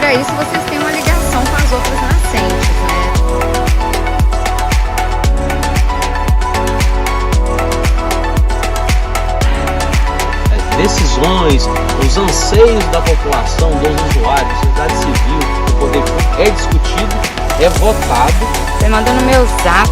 para isso vocês têm uma ligação com as outras nascentes, né? Decisões, os anseios da população, dos usuários, da sociedade civil, do poder público é discutido, é votado. Você manda no meu zap.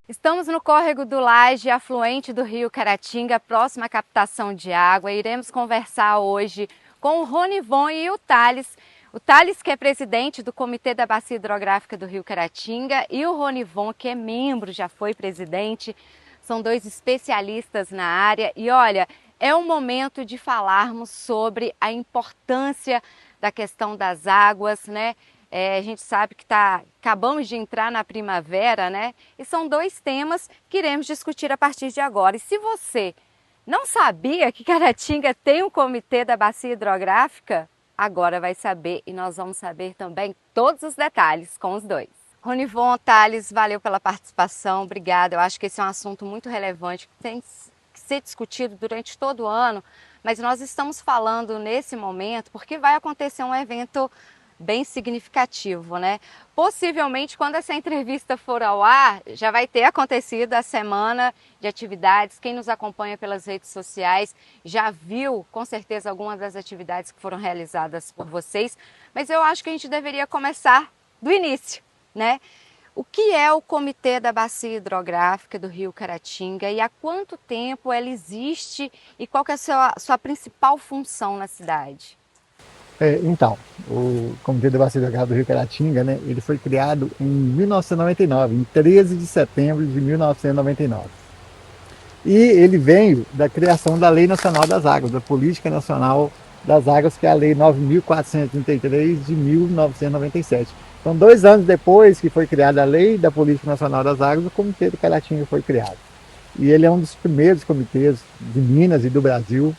Estamos no córrego do Laje, afluente do rio Caratinga, próxima à captação de água. Iremos conversar hoje com o Ronivon e o Thales. O Thales, que é presidente do Comitê da Bacia Hidrográfica do Rio Caratinga, e o Ronivon, que é membro, já foi presidente. São dois especialistas na área. E olha, é um momento de falarmos sobre a importância da questão das águas, né? A gente sabe que acabamos de entrar na primavera, né? E são dois temas que iremos discutir a partir de agora. E se você não sabia que Caratinga tem um Comitê da Bacia Hidrográfica, agora vai saber, e nós vamos saber também todos os detalhes com os dois. Ronivon, Thales, valeu pela participação, obrigada. Eu acho que esse é um assunto muito relevante, que tem que ser discutido durante todo o ano, mas nós estamos falando nesse momento porque vai acontecer um evento bem significativo, né? Possivelmente, quando essa entrevista for ao ar, já vai ter acontecido a semana de atividades. Quem nos acompanha pelas redes sociais já viu, com certeza, algumas das atividades que foram realizadas por vocês, mas eu acho que a gente deveria começar do início, né? O que é o Comitê da Bacia Hidrográfica do Rio Caratinga e há quanto tempo ela existe e qual que é a sua principal função na cidade? Então, o Comitê da Bacia Hidrográfica do Rio Caratinga, né, ele foi criado em 1999, em 13 de setembro de 1999. E ele veio da criação da Lei Nacional das Águas, da Política Nacional das Águas, que é a Lei 9.433 de 1997. Então, 2 anos depois que foi criada a Lei da Política Nacional das Águas, o Comitê do Caratinga foi criado. E ele é um dos primeiros comitês de Minas e do Brasil.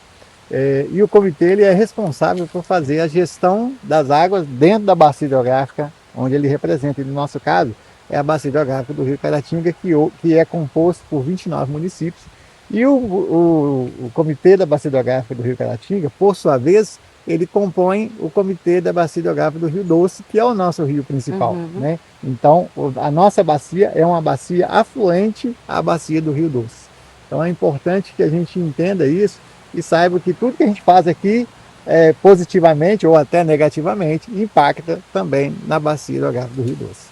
E o comitê ele é responsável por fazer a gestão das águas dentro da bacia hidrográfica onde ele representa. E no nosso caso, é a bacia hidrográfica do Rio Caratinga, que é composto por 29 municípios. E o comitê da bacia hidrográfica do Rio Caratinga, por sua vez, ele compõe o comitê da bacia hidrográfica do Rio Doce, que é o nosso rio principal, né? Então, a nossa bacia é uma bacia afluente à bacia do Rio Doce. Então, é importante que a gente entenda isso e saiba que tudo que a gente faz aqui, positivamente ou até negativamente, impacta também na bacia hidrográfica do Rio Doce.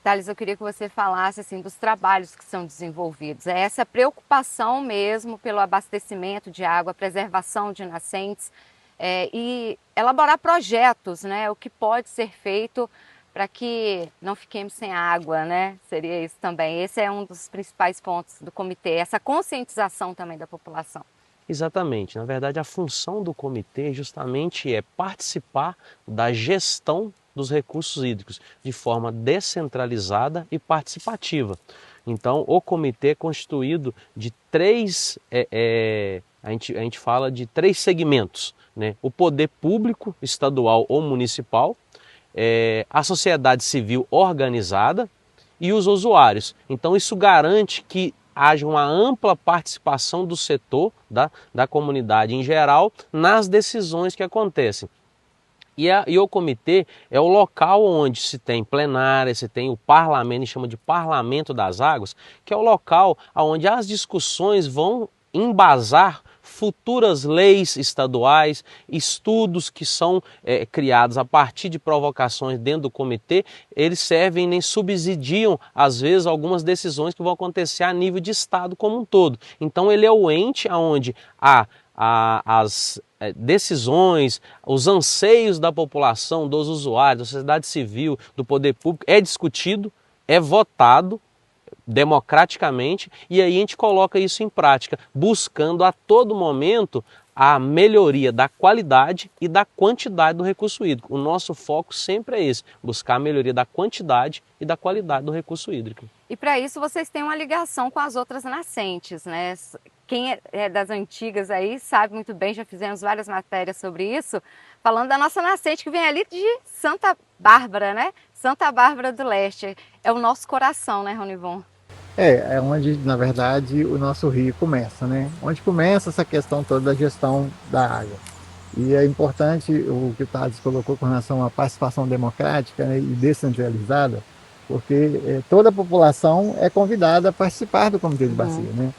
Thales, eu queria que você falasse assim, dos trabalhos que são desenvolvidos. É essa preocupação mesmo pelo abastecimento de água, preservação de nascentes e elaborar projetos, né? O que pode ser feito para que não fiquemos sem água, né? Seria isso também. Esse é um dos principais pontos do comitê, essa conscientização também da população. Exatamente. Na verdade, a função do comitê justamente é participar da gestão dos recursos hídricos de forma descentralizada e participativa. Então, o comitê é constituído de a gente fala de 3 segmentos, né? O poder público, estadual ou municipal, a sociedade civil organizada e os usuários. Então, isso garante que haja uma ampla participação do setor, da comunidade em geral, nas decisões que acontecem. E o comitê é o local onde se tem plenária, se tem o parlamento, a gente chama de Parlamento das Águas, que é o local onde as discussões vão embasar futuras leis estaduais, estudos que são criados a partir de provocações dentro do comitê, eles servem nem subsidiam, às vezes, algumas decisões que vão acontecer a nível de Estado como um todo. Então ele é o ente onde as decisões, os anseios da população, dos usuários, da sociedade civil, do poder público, é discutido, é votado democraticamente, e aí a gente coloca isso em prática, buscando a todo momento a melhoria da qualidade e da quantidade do recurso hídrico. O nosso foco sempre é esse, buscar a melhoria da quantidade e da qualidade do recurso hídrico. E para isso vocês têm uma ligação com as outras nascentes, né? Quem é das antigas aí sabe muito bem, já fizemos várias matérias sobre isso, falando da nossa nascente que vem ali de Santa Bárbara, né? Santa Bárbara do Leste. É o nosso coração, né, Ronivon? É onde, na verdade, o nosso rio começa, né? Onde começa essa questão toda da gestão da água. E é importante o que o Thales colocou com relação à participação democrática, né, e descentralizada, porque toda a população é convidada a participar do Comitê de Bacia, né?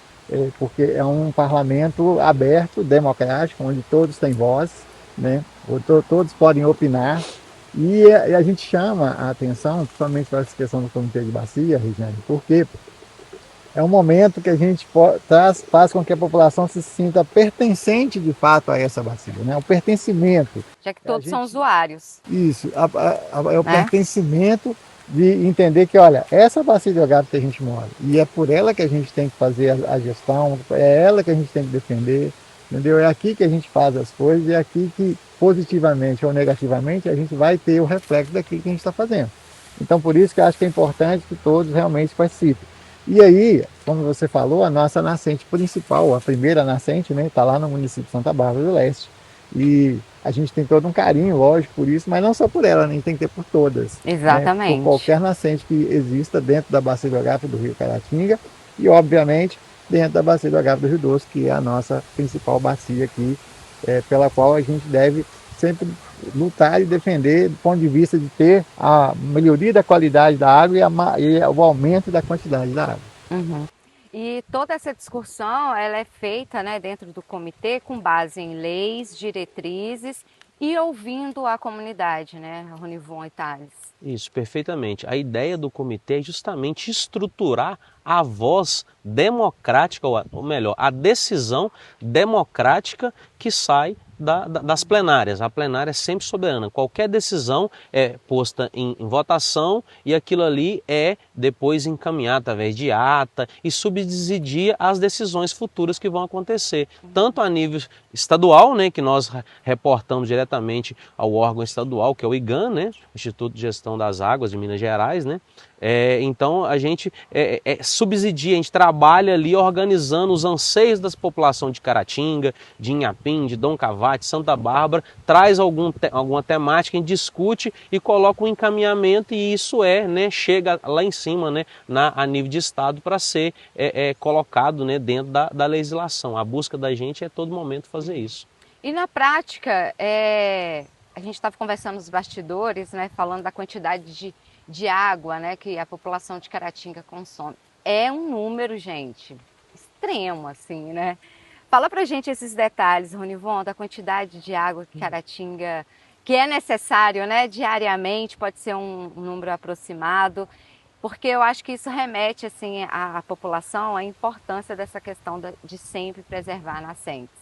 Porque é um parlamento aberto, democrático, onde todos têm voz, né? Todos podem opinar. E a gente chama a atenção, principalmente para essa questão do Comitê de Bacia, Regiane, porque é um momento que a gente faz com que a população se sinta pertencente de fato a essa bacia, né? O pertencimento. Já que todos são gente, usuários. isso, é o né? pertencimento de entender que, olha, essa bacia de Agave que a gente mora, e é por ela que a gente tem que fazer a gestão, é ela que a gente tem que defender, entendeu? É aqui que a gente faz as coisas, e é aqui que, positivamente ou negativamente, a gente vai ter o reflexo daquilo que a gente está fazendo. Então, por isso que eu acho que é importante que todos realmente participem. E aí, como você falou, a nossa nascente principal, a primeira nascente, né, está lá no município de Santa Bárbara do Leste. E a gente tem todo um carinho, lógico, por isso, mas não só por ela, nem tem que ter por todas. Exatamente. Né, por qualquer nascente que exista dentro da bacia do Agape do Rio Caratinga e, obviamente, dentro da bacia do Agape do Rio Doce, que é a nossa principal bacia aqui, pela qual a gente deve sempre lutar e defender do ponto de vista de ter a melhoria da qualidade da água e o aumento da quantidade da água. Uhum. E toda essa discussão ela é feita, né, dentro do comitê com base em leis, diretrizes e ouvindo a comunidade, né, Ronivon e Thales. Isso, perfeitamente. A ideia do comitê é justamente estruturar a voz democrática, ou melhor, a decisão democrática que sai das plenárias. A plenária é sempre soberana. Qualquer decisão é posta em votação e aquilo ali é depois encaminhado através de ata e subsidia as decisões futuras que vão acontecer. Tanto a nível estadual, né, que nós reportamos diretamente ao órgão estadual, que é o IGAM, né, Instituto de Gestão das Águas de Minas Gerais, né? Então a gente subsidia, a gente trabalha ali organizando os anseios da população de Caratinga, de Inhapim, de Dom Cavate, Santa Bárbara, traz alguma temática, a gente discute e coloca um encaminhamento e isso né, chega lá em cima, né, a nível de estado para ser colocado, né, dentro da legislação. A busca da gente é a todo momento fazer isso. E na prática, a gente estava conversando nos bastidores, né, falando da quantidade de água, né, que a população de Caratinga consome. É um número, gente, extremo, assim, né? Fala pra gente esses detalhes, Ronivon, da quantidade de água que Caratinga, que é necessário, né, diariamente, pode ser um número aproximado, porque eu acho que isso remete, assim, à população, à importância dessa questão de sempre preservar nascentes.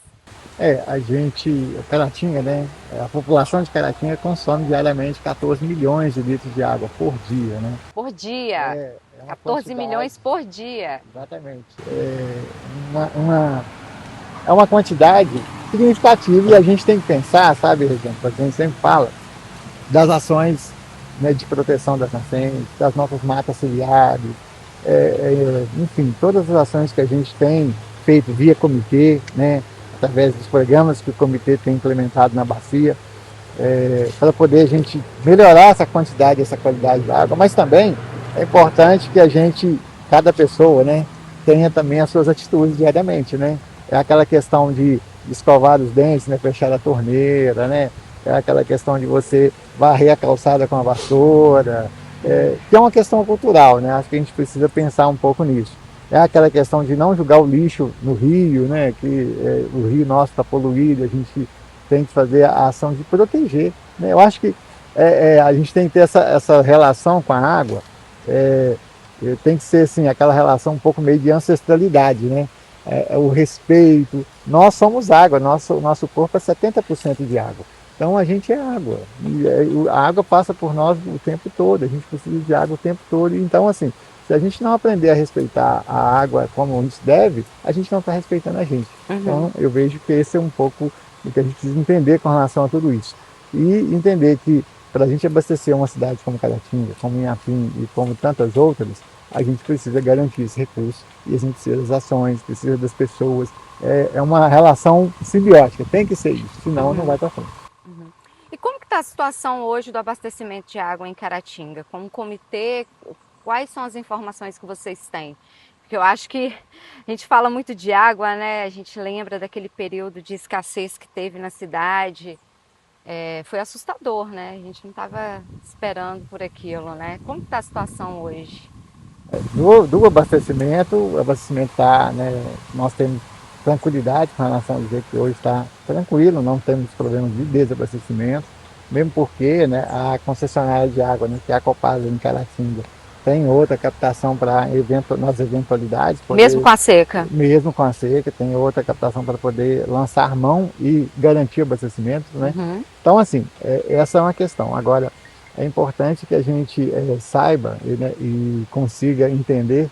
Caratinga, né? A população de Caratinga consome diariamente 14 milhões de litros de água por dia, né? Por dia? 14 milhões por dia. Exatamente. É uma quantidade significativa e a gente tem que pensar, sabe, Regina, a gente sempre fala das ações, né, de proteção das nascentes, das nossas matas ciliares, enfim, todas as ações que a gente tem feito via comitê, né? Através dos programas que o comitê tem implementado na bacia, para poder a gente melhorar essa quantidade, essa qualidade da água, mas também é importante que cada pessoa, né, tenha também as suas atitudes diariamente, né? É aquela questão de escovar os dentes, né, fechar a torneira, né? É aquela questão de você varrer a calçada com a vassoura, que é uma questão cultural, né? Acho que a gente precisa pensar um pouco nisso. É aquela questão de não jogar o lixo no rio, né? Que o rio nosso está poluído, a gente tem que fazer a ação de proteger, né? Eu acho que a gente tem que ter essa relação com a água, tem que ser assim, aquela relação um pouco meio de ancestralidade, né? O respeito. Nós somos água, nosso corpo é 70% de água. Então a gente é água. E a água passa por nós o tempo todo, a gente precisa de água o tempo todo. Então, assim, se a gente não aprender a respeitar a água como a gente deve, a gente não está respeitando a gente. Uhum. Então, eu vejo que esse é um pouco o que a gente precisa entender com relação a tudo isso. E entender que para a gente abastecer uma cidade como Caratinga, como Inhapim e como tantas outras, a gente precisa garantir esse recurso e a gente precisa das ações, precisa das pessoas. É uma relação simbiótica, tem que ser isso, senão não vai para frente. E como que está a situação hoje do abastecimento de água em Caratinga? Como comitê, Quais são as informações que vocês têm? Porque eu acho que a gente fala muito de água, né? A gente lembra daquele período de escassez que teve na cidade. Foi assustador, né? A gente não estava esperando por aquilo, né? Como está a situação hoje? Do abastecimento, o abastecimento está, né, nós temos tranquilidade com relação a dizer que hoje está tranquilo, não temos problemas de desabastecimento, mesmo porque, né, a concessionária de água, né, que é a Copasa em Caratinga, tem outra captação para nas eventualidades. Mesmo com a seca? Mesmo com a seca, tem outra captação para poder lançar mão e garantir o abastecimento, né? Uhum. Então, assim, essa é uma questão. Agora, é importante que a gente saiba né, e consiga entender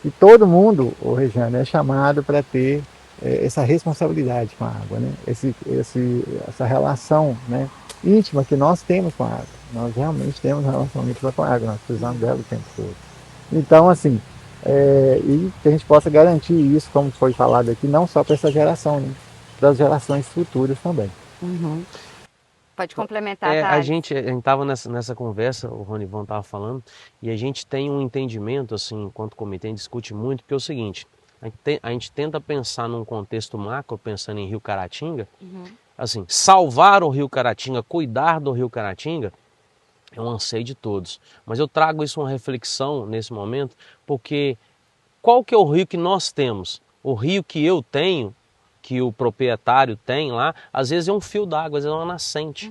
que todo mundo, ô Regiane, é chamado para ter essa responsabilidade com a água, né? Essa relação, né, íntima que nós temos com a água. Nós realmente temos uma relação íntima com a água, nós precisamos dela o tempo todo. Então, assim, e que a gente possa garantir isso, como foi falado aqui, não só para essa geração, né, para as gerações futuras também. Uhum. Pode complementar, a gente estava nessa conversa, o Ronivon estava falando, e a gente tem um entendimento, assim, enquanto comitê, a gente discute muito, porque é o seguinte, a gente tenta pensar num contexto macro, pensando em Rio Caratinga, assim, salvar o Rio Caratinga, cuidar do Rio Caratinga, é um anseio de todos. Mas eu trago isso uma reflexão nesse momento, porque qual que é o rio que nós temos? O rio que eu tenho, que o proprietário tem lá, às vezes é um fio d'água, às vezes é uma nascente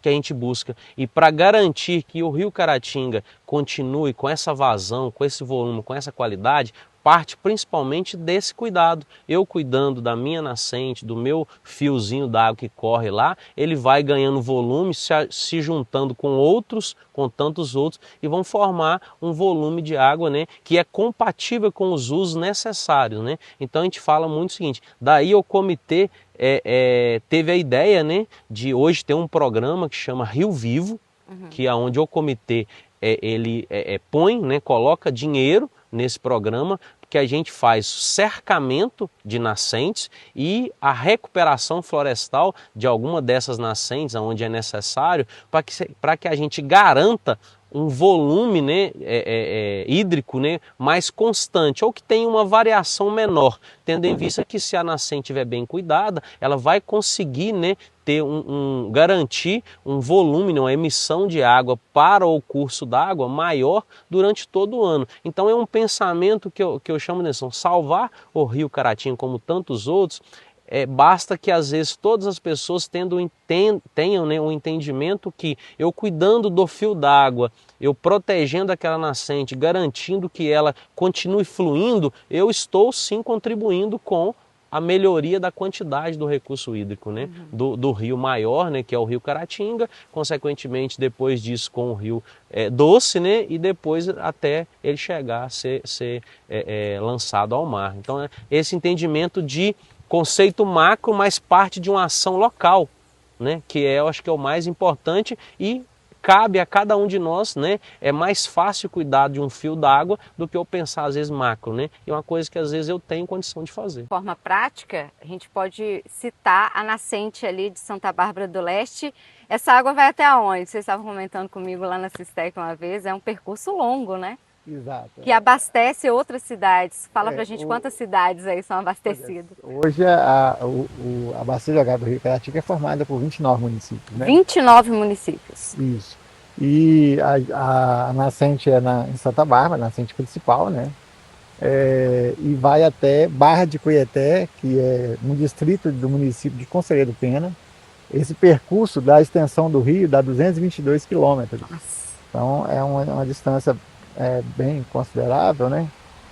que a gente busca. E para garantir que o Rio Caratinga continue com essa vazão, com esse volume, com essa qualidade, parte principalmente desse cuidado. Eu cuidando da minha nascente, do meu fiozinho d'água que corre lá, ele vai ganhando volume, se juntando com outros, com tantos outros, e vão formar um volume de água, né, que é compatível com os usos necessários, né? Então a gente fala muito o seguinte, daí o comitê teve a ideia, né, de hoje ter um programa que chama Rio Vivo, que é onde o comitê ele põe, né, coloca dinheiro nesse programa, que a gente faz cercamento de nascentes e a recuperação florestal de alguma dessas nascentes, onde é necessário, para que a gente garanta um volume, né, hídrico, né, mais constante, ou que tenha uma variação menor, tendo em vista que se a nascente estiver bem cuidada, ela vai conseguir, né, ter garantir um volume, uma emissão de água para o curso d'água maior durante todo o ano. Então é um pensamento que eu chamo de atenção, salvar o Rio Caratinga como tantos outros, basta que às vezes todas as pessoas tenham, né, um entendimento que eu cuidando do fio d'água, eu protegendo aquela nascente, garantindo que ela continue fluindo, eu estou sim contribuindo com a melhoria da quantidade do recurso hídrico, né? Do rio maior, né, que é o Rio Caratinga, consequentemente depois disso com o Rio Doce, né, e depois até ele chegar a ser lançado ao mar. Então esse entendimento de conceito macro, mas parte de uma ação local, né, que eu acho que é o mais importante e cabe a cada um de nós, né? É mais fácil cuidar de um fio d'água do que eu pensar às vezes macro, né? E é uma coisa que às vezes eu tenho condição de fazer. De forma prática, a gente pode citar a nascente ali de Santa Bárbara do Leste. Essa água vai até onde? Vocês estavam comentando comigo lá na Sistec uma vez, é um percurso longo, né? Exato. Que abastece outras cidades. Fala pra gente quantas cidades aí são abastecidas. Hoje a bacia de água do Rio Caratinga é formada por 29 municípios, né? 29 municípios. Isso. E a nascente em Santa Bárbara, a nascente principal, né? E vai até Barra de Cuieté, que é um distrito do município de Conselheiro Pena. Esse percurso da extensão do rio dá 222 quilômetros. Então é uma distância bem considerável, né?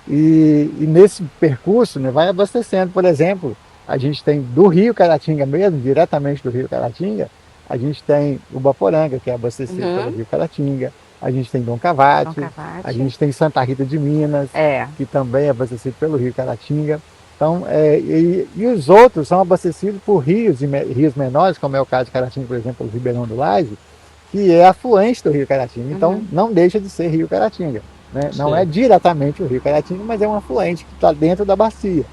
E nesse percurso, né, vai abastecendo, por exemplo, a gente tem do Rio Caratinga mesmo, diretamente do Rio Caratinga, a gente tem Ubaporanga, que é abastecido pelo Rio Caratinga, a gente tem Dom Cavate, a gente tem Santa Rita de Minas, que também é abastecido pelo Rio Caratinga. Então, e os outros são abastecidos por rios menores, como é o caso de Caratinga, por exemplo, o Ribeirão do Laje, que é afluente do Rio Caratinga, então não deixa de ser Rio Caratinga, né? Não é diretamente o Rio Caratinga, mas é um afluente que está dentro da bacia.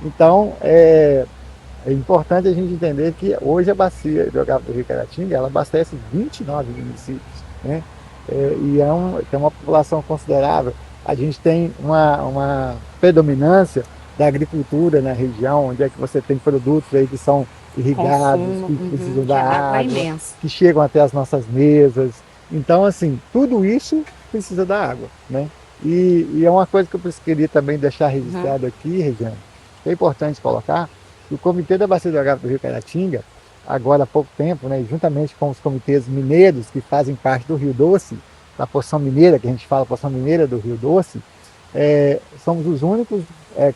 Então é importante a gente entender que hoje a bacia do Rio Caratinga ela abastece 29 municípios, né? tem uma população considerável. A gente tem uma predominância da agricultura na região, onde é que você tem produtos aí que são irrigados, Consumo, que precisam de da água é água, imenso. que chegam até as nossas mesas. Então, assim, tudo isso precisa da água, né? E é uma coisa que eu queria também deixar Uhum. registrado aqui, Regiane, que é importante colocar, que o Comitê da Bacia Hidrográfica do Rio Caratinga, agora há pouco tempo, né, juntamente com os comitês mineiros que fazem parte do Rio Doce, da porção mineira, que a gente fala porção mineira do Rio Doce, somos os únicos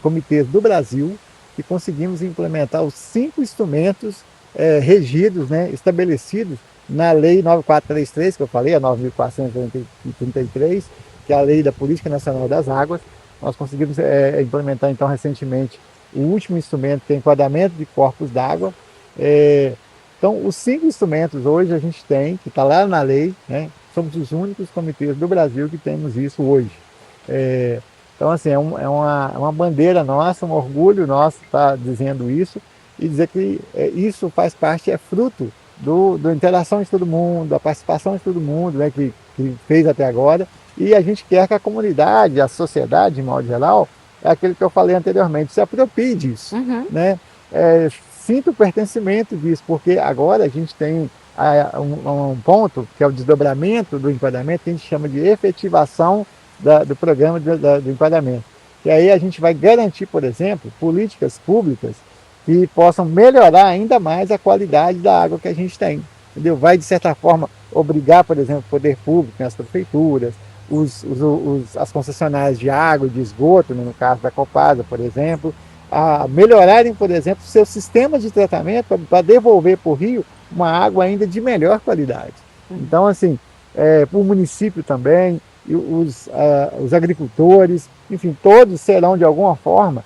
comitês do Brasil que conseguimos implementar os 5 instrumentos regidos, né, estabelecidos na Lei 9433, que eu falei, a 9.433, que é a Lei da Política Nacional das Águas. Nós conseguimos implementar, então, recentemente, o último instrumento, que é enquadramento de corpos d'água. Então, os 5 instrumentos hoje a gente tem, que está lá na lei, né? Somos os únicos comitês do Brasil que temos isso hoje. É, então, assim, é uma bandeira nossa, um orgulho nosso estar dizendo isso e dizer que isso faz parte, é fruto da interação de todo mundo, da participação de todo mundo, né, que fez até agora. E a gente quer que a comunidade, a sociedade, de modo geral, é aquilo que eu falei anteriormente, se aproprie disso, Uhum. né? Sinta o pertencimento disso, porque agora a gente tem um ponto, que é o desdobramento do enquadramento, que a gente chama de efetivação do programa do enquadramento. E aí a gente vai garantir, por exemplo, políticas públicas que possam melhorar ainda mais a qualidade da água que a gente tem. Entendeu? Vai, de certa forma, obrigar, por exemplo, o poder público, né, as prefeituras, as concessionárias de água e de esgoto, né, no caso da Copasa, por exemplo, a melhorarem, por exemplo, seus sistemas de tratamento para devolver para o rio uma água ainda de melhor qualidade. Uhum. Então, assim, para o município também, e os agricultores, enfim, todos serão, de alguma forma,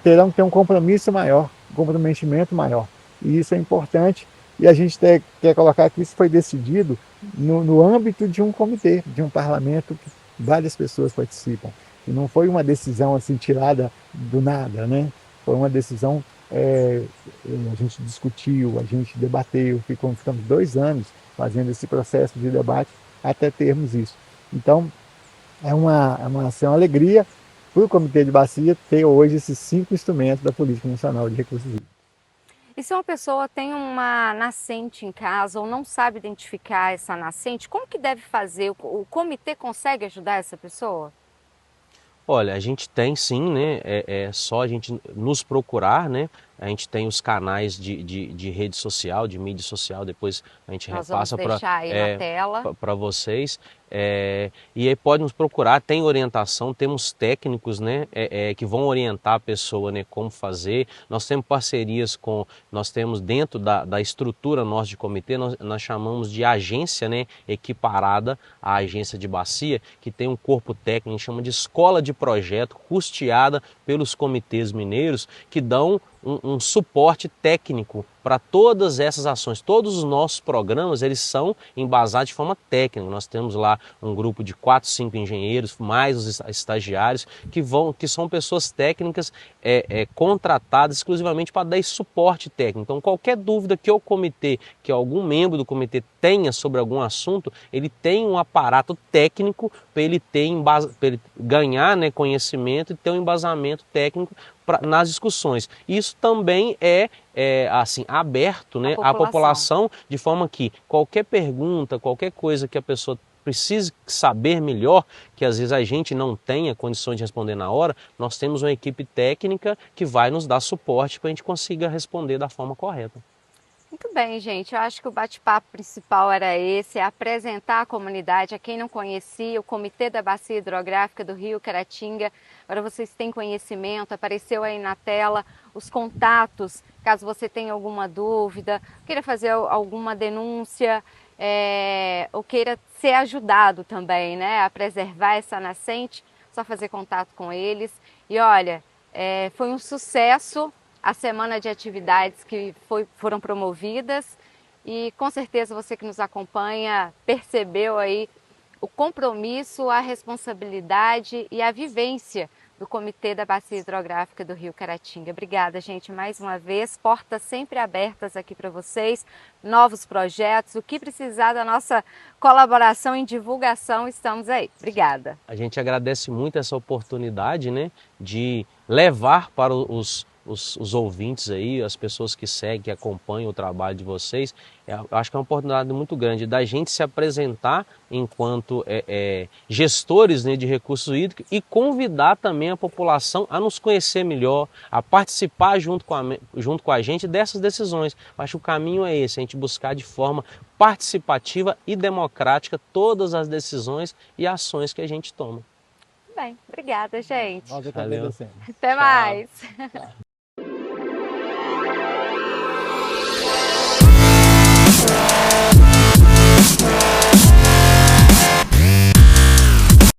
terão que ter um compromisso maior, um comprometimento maior. E isso é importante. E a gente quer colocar que isso foi decidido no âmbito de um comitê, de um parlamento que várias pessoas participam. E não foi uma decisão assim tirada do nada, né? Foi uma decisão, a gente discutiu, a gente debateu, ficamos 2 anos fazendo esse processo de debate até termos isso. Então, é uma alegria para o Comitê de Bacia ter hoje esses 5 instrumentos da Política Nacional de Recursos Hídricos. E se uma pessoa tem uma nascente em casa ou não sabe identificar essa nascente, como que deve fazer? O comitê consegue ajudar essa pessoa? Olha, a gente tem sim, né? É só a gente nos procurar, né? A gente tem os canais de rede social, de mídia social, depois a gente Nós vamos repassa para deixar aí na tela. para vocês. E aí pode nos procurar, tem orientação, temos técnicos, né? Que vão orientar a pessoa, né? Como fazer. Nós temos parcerias nós temos dentro da estrutura nossa de comitê, nós chamamos de agência, né? Equiparada à agência de bacia, que tem um corpo técnico, a gente chama de escola de projeto, custeada pelos comitês mineiros, que dão um suporte técnico para todas essas ações. Todos os nossos programas, eles são embasados de forma técnica. Nós temos lá um grupo de 4, 5 engenheiros, mais os estagiários, que são pessoas técnicas contratadas exclusivamente para dar esse suporte técnico. Então, qualquer dúvida que o comitê, que algum membro do comitê tenha sobre algum assunto, ele tem um aparato técnico para ele ganhar, né, conhecimento e ter um embasamento técnico nas discussões. Isso também assim, aberto, né, à população, de forma que qualquer pergunta, qualquer coisa que a pessoa precise saber melhor, que às vezes a gente não tenha condições de responder na hora, nós temos uma equipe técnica que vai nos dar suporte para a gente consiga responder da forma correta. Muito bem, gente. Eu acho que o bate-papo principal era esse, apresentar à comunidade, a quem não conhecia, o Comitê da Bacia Hidrográfica do Rio Caratinga. Agora vocês têm conhecimento, apareceu aí na tela os contatos, caso você tenha alguma dúvida, queira fazer alguma denúncia, ou queira ser ajudado também, né, a preservar essa nascente, só fazer contato com eles. E olha, foi um sucesso a semana de atividades que foram promovidas e com certeza você que nos acompanha percebeu aí o compromisso, a responsabilidade e a vivência do Comitê da Bacia Hidrográfica do Rio Caratinga. Obrigada, gente, mais uma vez. Portas sempre abertas aqui para vocês, novos projetos, o que precisar da nossa colaboração em divulgação, estamos aí. Obrigada. A gente agradece muito essa oportunidade, né, de levar para os ouvintes aí, as pessoas que seguem, que acompanham o trabalho de vocês. Eu acho que é uma oportunidade muito grande da gente se apresentar enquanto gestores, né, de recursos hídricos e convidar também a população a nos conhecer melhor, a participar junto com a gente dessas decisões. Eu acho que o caminho é esse, a gente buscar de forma participativa e democrática todas as decisões e ações que a gente toma. Bem, obrigada, gente. Nós Valeu. agradecemos. Até Tchau. mais. Tchau.